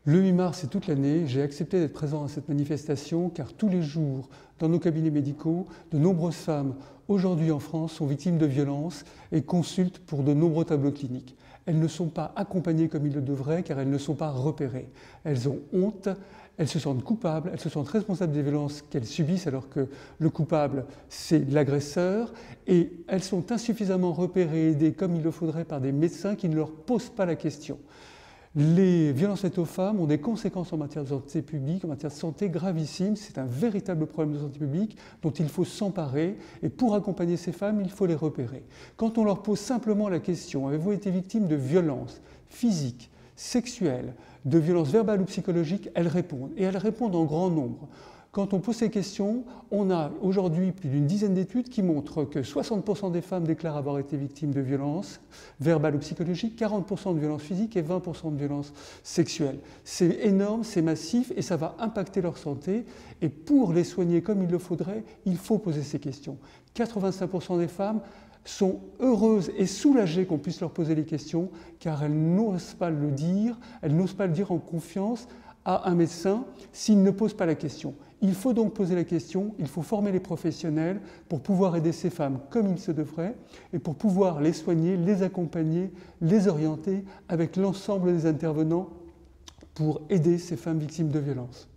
Le 8 mars et toute l'année, j'ai accepté d'être présent à cette manifestation car tous les jours, dans nos cabinets médicaux, de nombreuses femmes, aujourd'hui en France, sont victimes de violences et consultent pour de nombreux tableaux cliniques. Elles ne sont pas accompagnées comme il le devrait car elles ne sont pas repérées. Elles ont honte, elles se sentent coupables, elles se sentent responsables des violences qu'elles subissent alors que le coupable, c'est l'agresseur. Et elles sont insuffisamment repérées et aidées comme il le faudrait par des médecins qui ne leur posent pas la question. Les violences faites aux femmes ont des conséquences en matière de santé publique, en matière de santé gravissimes. C'est un véritable problème de santé publique dont il faut s'emparer. Et pour accompagner ces femmes, il faut les repérer. Quand on leur pose simplement la question « Avez-vous été victime de violences physiques, sexuelles, de violences verbales ou psychologiques ?» elles répondent. Et elles répondent en grand nombre. Quand on pose ces questions, on a aujourd'hui plus d'une dizaine d'études qui montrent que 60% des femmes déclarent avoir été victimes de violences verbales ou psychologiques, 40% de violences physiques et 20% de violences sexuelles. C'est énorme, c'est massif et ça va impacter leur santé. Et pour les soigner comme il le faudrait, il faut poser ces questions. 85% des femmes sont heureuses et soulagées qu'on puisse leur poser les questions car elles n'osent pas le dire, elles n'osent pas le dire en confiance à un médecin s'il ne pose pas la question. Il faut donc poser la question, il faut former les professionnels pour pouvoir aider ces femmes comme il se devrait et pour pouvoir les soigner, les accompagner, les orienter avec l'ensemble des intervenants pour aider ces femmes victimes de violences.